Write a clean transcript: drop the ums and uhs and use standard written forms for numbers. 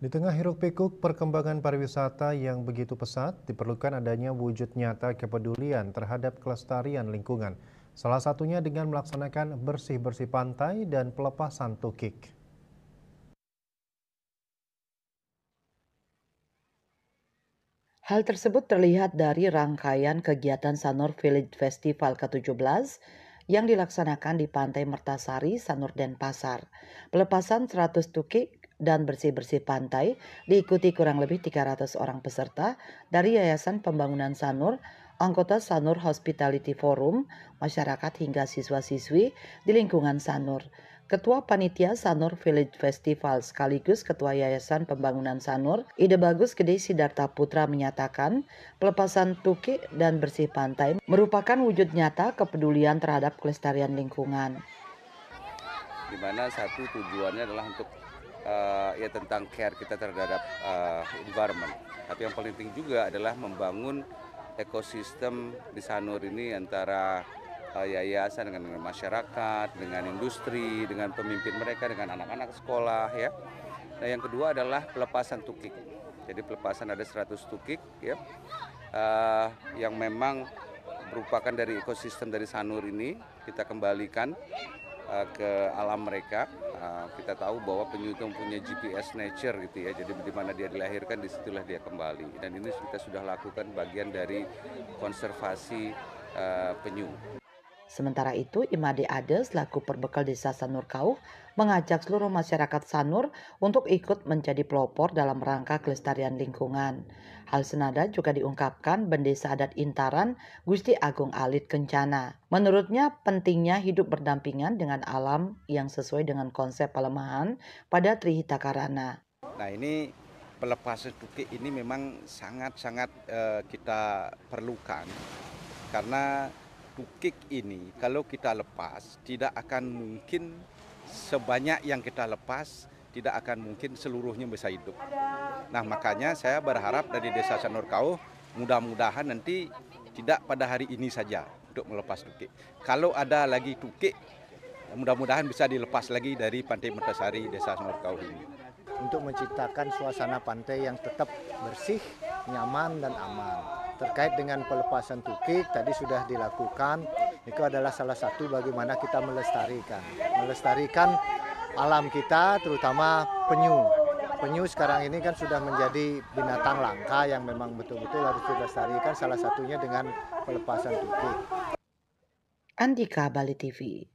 Di tengah hiruk-pikuk perkembangan pariwisata yang begitu pesat, diperlukan adanya wujud nyata kepedulian terhadap kelestarian lingkungan. Salah satunya dengan melaksanakan bersih-bersih pantai dan pelepasan tukik. Hal tersebut terlihat dari rangkaian kegiatan Sanur Village Festival ke-17 yang dilaksanakan di Pantai Mertasari, Sanur Denpasar. Pelepasan 100 tukik dan bersih-bersih pantai diikuti kurang lebih 300 orang peserta dari Yayasan Pembangunan Sanur, anggota Sanur Hospitality Forum, masyarakat hingga siswa-siswi di lingkungan Sanur. Ketua Panitia Sanur Village Festival sekaligus Ketua Yayasan Pembangunan Sanur, Ide Bagus Gede Sidarta Putra menyatakan pelepasan tukik dan bersih pantai merupakan wujud nyata kepedulian terhadap kelestarian lingkungan. Di mana satu tujuannya adalah untuk ya tentang care kita terhadap environment. Tapi yang paling penting juga adalah membangun ekosistem di Sanur ini antara yayasan dengan masyarakat, dengan industri, dengan pemimpin mereka, dengan anak-anak sekolah ya. Nah, yang kedua adalah pelepasan tukik. Jadi pelepasan ada 100 tukik ya. Yang memang merupakan dari ekosistem dari Sanur ini kita kembalikan ke alam mereka. Kita tahu bahwa penyu itu mempunyai GPS nature gitu ya, jadi di mana dia dilahirkan disitulah dia kembali, dan ini kita sudah lakukan bagian dari konservasi penyu. Sementara itu, Imade Ade selaku perbekal Desa Sanur Kauh mengajak seluruh masyarakat Sanur untuk ikut menjadi pelopor dalam rangka kelestarian lingkungan. Hal senada juga diungkapkan Bendesa Adat Intaran Gusti Agung Alit Kencana. Menurutnya pentingnya hidup berdampingan dengan alam yang sesuai dengan konsep pelemahan pada Trihita Karana. Nah, ini pelepasan tukik ini memang sangat-sangat kita perlukan, karena tukik ini kalau kita lepas tidak akan mungkin sebanyak yang kita lepas, tidak akan mungkin seluruhnya bisa hidup. Nah, makanya saya berharap dari Desa Sanur Kauh mudah-mudahan nanti tidak pada hari ini saja untuk melepas tukik. Kalau ada lagi tukik, mudah-mudahan bisa dilepas lagi dari Pantai Mertasari Desa Sanur Kauh ini. Untuk menciptakan suasana pantai yang tetap bersih, nyaman, dan aman. Terkait dengan pelepasan tukik, tadi sudah dilakukan, itu adalah salah satu bagaimana kita melestarikan alam kita, terutama penyu. Penyu sekarang ini kan sudah menjadi binatang langka yang memang betul-betul harus dilestarikan, salah satunya dengan pelepasan tukik. Andika Bali TV.